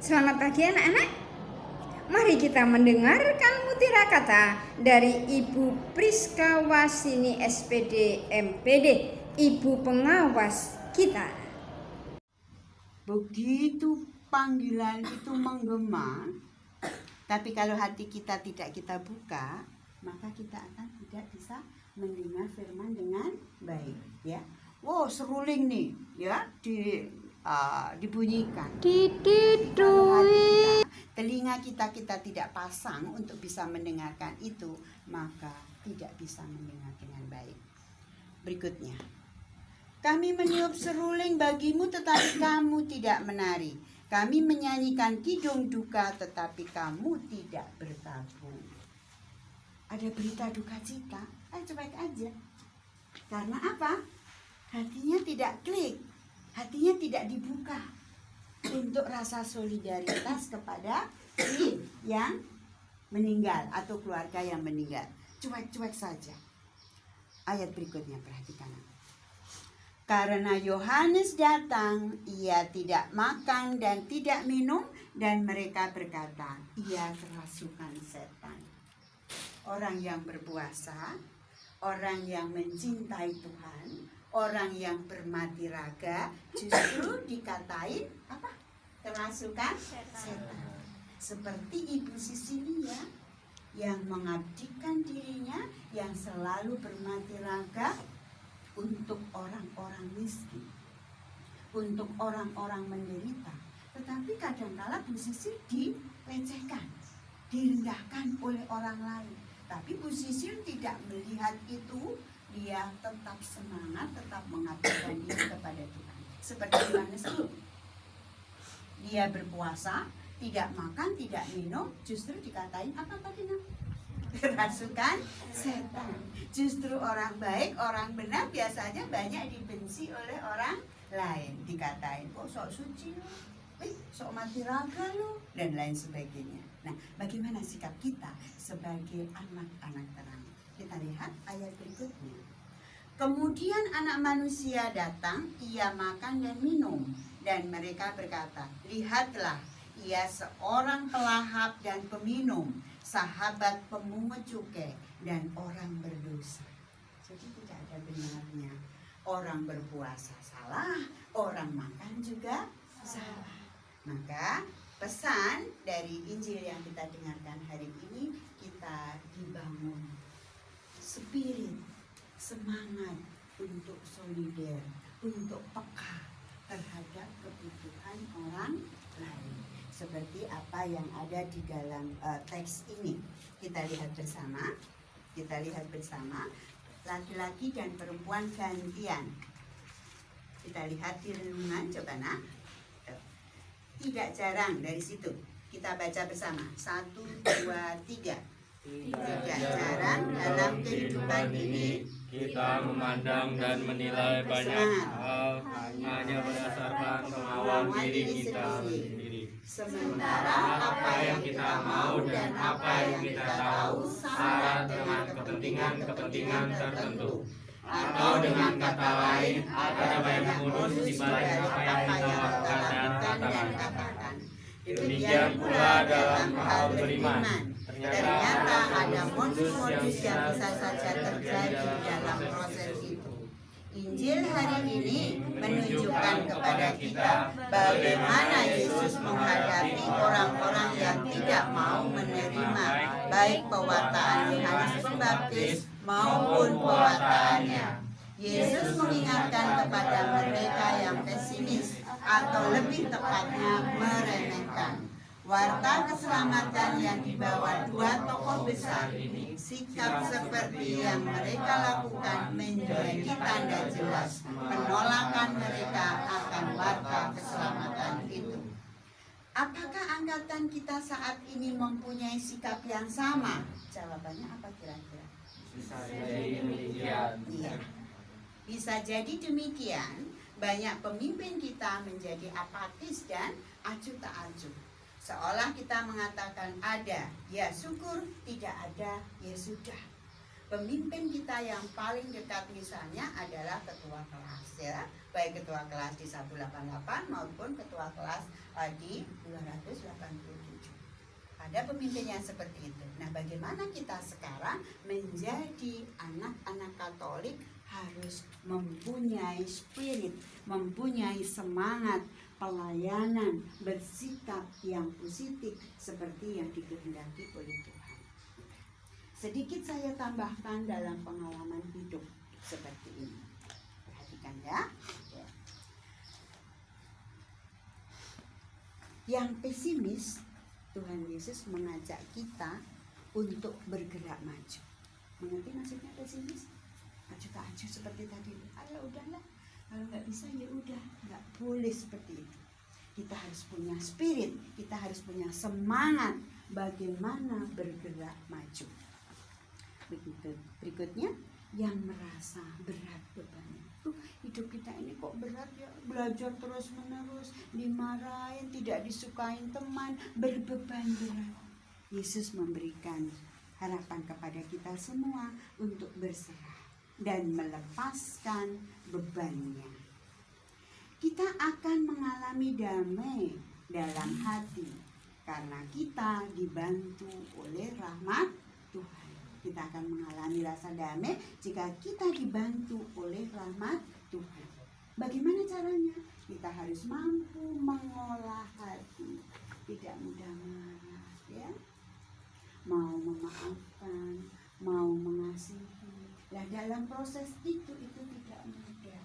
Selamat pagi anak-anak. Mari kita mendengarkan mutiara kata dari Ibu Priska Wasini SPD MPD, Ibu pengawas kita. Begitu panggilan itu menggema, tapi kalau hati kita tidak kita buka, maka kita akan tidak bisa mendengar firman dengan baik, ya. Wow, seruling nih, ya, dibunyikan. Telinga kita tidak pasang untuk bisa mendengarkan itu, maka tidak bisa mendengar dengan baik. Berikutnya, kami meniup seruling bagimu tetapi kamu tidak menari. Kami menyanyikan kidung duka tetapi kamu tidak bertabung. Ada berita duka cita, cuek aja. Karena apa? Hatinya tidak klik, hatinya tidak dibuka untuk rasa solidaritas kepada si yang meninggal atau keluarga yang meninggal. Cuek-cuek saja. Ayat berikutnya perhatikan. Karena Yohanes datang, ia tidak makan dan tidak minum, dan mereka berkata, ia kerasukan setan. Orang yang berpuasa, orang yang mencintai Tuhan, orang yang bermati raga, justru dikatain apa? Kerasukan setan. Seperti Ibu Sisilia yang mengabdikan dirinya, yang selalu bermati raga untuk orang-orang miskin, untuk orang-orang menderita. Tetapi kadangkala Bu Sisi dilecehkan, direndahkan oleh orang lain. Tapi Bu Sisi tidak melihat itu, dia tetap semangat, tetap mengabdikan diri kepada Tuhan. Seperti Yohanes itu, dia berpuasa, tidak makan, tidak minum, justru dikatain apa tadi nak? Kerasukan setan. Justru orang baik, orang benar biasanya banyak dibenci oleh orang lain. Dikatain, kok sok suci lo, sok mati raga lo, dan lain sebagainya. Nah, bagaimana sikap kita sebagai anak-anak terang? Kita lihat ayat berikutnya. Kemudian anak manusia datang, ia makan dan minum, dan mereka berkata, lihatlah, ia seorang pelahap dan peminum, sahabat pemungut cukai dan orang berdosa. Jadi tidak ada benarnya. Orang berpuasa salah, orang makan juga salah. Maka pesan dari Injil yang kita dengarkan hari ini, kita dibangun spirit, semangat untuk solider, untuk peka terhadap kebutuhan orang lain. Seperti apa yang ada di dalam teks ini. Kita lihat bersama. Laki-laki dan perempuan gantian. Kita lihat di renungan, coba nak. Tidak jarang dari situ. Kita baca bersama. 1, 2, 3. Tidak jarang dalam kehidupan ini kita memandang dan menilai banyak hal hanya berdasarkan kemauan diri kita sendiri. Sementara apa yang kita mau dan apa yang kita tahu syarat dengan kepentingan tertentu. Atau dengan kata lain, ada banyak modus di balik apa yang kita lakukan dan katakan. Demikian pula dalam hal beriman. Ternyata ada modus-modus yang bisa saja terjadi dalam proses itu. Injil hari ini menunjukkan kepada kita bagaimana Yesus menghadapi orang-orang yang tidak mau menerima baik pewartaan Yohanes Pembaptis maupun pewataannya. Yesus mengingatkan kepada mereka yang pesimis atau lebih tepatnya meremehkan. Warta keselamatan yang dibawa dua tokoh besar ini, sikap seperti yang mereka lakukan menjadi tanda jelas penolakan mereka akan warta keselamatan itu. Apakah angkatan kita saat ini mempunyai sikap yang sama? Jawabannya apa kira-kira? Bisa jadi demikian. Iya. Bisa jadi demikian. Banyak pemimpin kita menjadi apatis dan acuh tak acuh. Seolah kita mengatakan ada, ya syukur, tidak ada, ya sudah. Pemimpin kita yang paling dekat misalnya adalah ketua kelas ya, baik ketua kelas di 188 maupun ketua kelas di 287. Ada pemimpin yang seperti itu. Nah, bagaimana kita sekarang menjadi anak-anak Katolik harus mempunyai spirit, mempunyai semangat pelayanan, bersikap yang positif seperti yang dikehendaki oleh Tuhan. Sedikit saya tambahkan dalam pengalaman hidup seperti ini. Perhatikan ya. Yang pesimis, Tuhan Yesus mengajak kita untuk bergerak maju. Mengerti maksudnya pesimis? Maju tak maju seperti tadi. Ayo udahlah, kalau nggak bisa ya udah, nggak boleh seperti itu. Kita harus punya spirit, kita harus punya semangat bagaimana bergerak maju. Begitu. Berikutnya, yang merasa berat bebannya. Hidup kita ini kok berat ya, belajar terus menerus, dimarahin, tidak disukain teman, berbeban berat. Yesus memberikan harapan kepada kita semua untuk berserah dan melepaskan bebannya. Kita akan mengalami damai dalam hati karena kita dibantu oleh rahmat Tuhan. Kita akan mengalami rasa damai jika kita dibantu oleh rahmat Tuhan. Bagaimana caranya? Kita harus mampu mengolah hati, tidak mudah marah, ya. Mau memaafkan, mau mengasihi. Nah, dalam proses itu tidak mudah.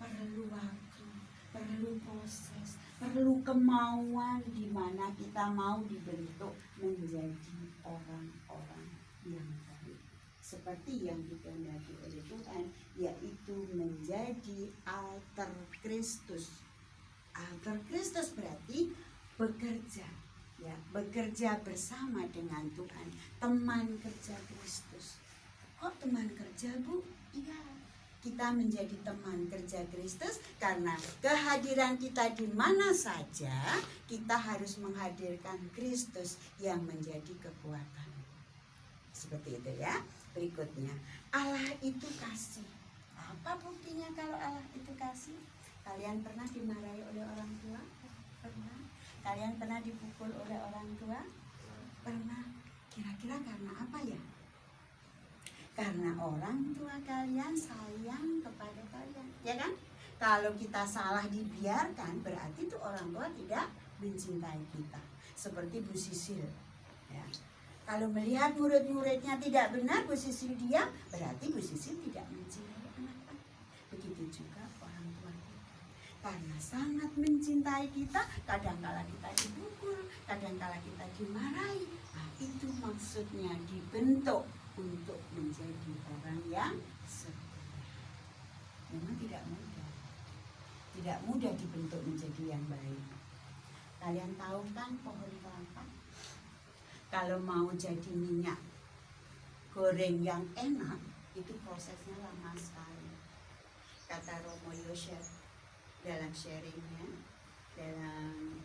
Perlu waktu, perlu proses, perlu kemauan di mana kita mau dibentuk menjadi orang-orang yang baik seperti yang dikehendaki oleh Tuhan, yaitu menjadi alter Kristus. Alter Kristus berarti bekerja, ya, bekerja bersama dengan Tuhan, teman kerja Kristus. Kok teman kerja, Bu? Iya, kita menjadi teman kerja Kristus karena kehadiran kita di mana saja kita harus menghadirkan Kristus yang menjadi kekuatan. Seperti itu ya. Berikutnya, Allah itu kasih. Apa buktinya kalau Allah itu kasih? Kalian pernah dimarahi oleh orang tua? Pernah. Kalian pernah dipukul oleh orang tua? Pernah. Kira-kira karena apa ya? Karena orang tua kalian sayang kepada kalian, ya kan? Kalau kita salah dibiarkan, berarti itu orang tua tidak mencintai kita. Seperti Bu Sisil, ya. Kalau melihat murid-muridnya tidak benar, Bu Sisil diam, berarti Bu Sisil tidak mencintai anak-anak. Begitu juga orang tua kita. Karena sangat mencintai kita, kadangkala kita dipukul, kadangkala kita dimarahi. Nah, itu maksudnya dibentuk untuk menjadi orang yang setia. Memang tidak mudah. Tidak mudah dibentuk menjadi yang baik. Kalian tahu kan pohon kelapa? Kalau mau jadi minyak goreng yang enak, itu prosesnya lama sekali. Kata Romo Yosef dalam sharingnya, dalam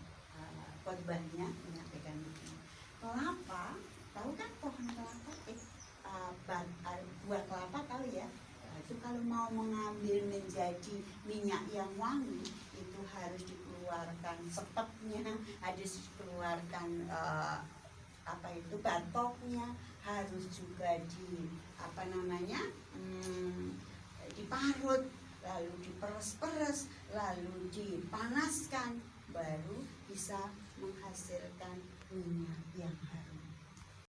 khotbahnya menyampaikan begini. Kelapa, tahu kan pohon kelapa? Buah kelapa tahu ya? Itu kalau mau mengambil menjadi minyak yang wangi, itu harus dikeluarkan sepetnya, harus dikeluarkan batoknya, harus juga diparut, lalu diperes-peres, lalu dipanaskan, baru bisa menghasilkan minyak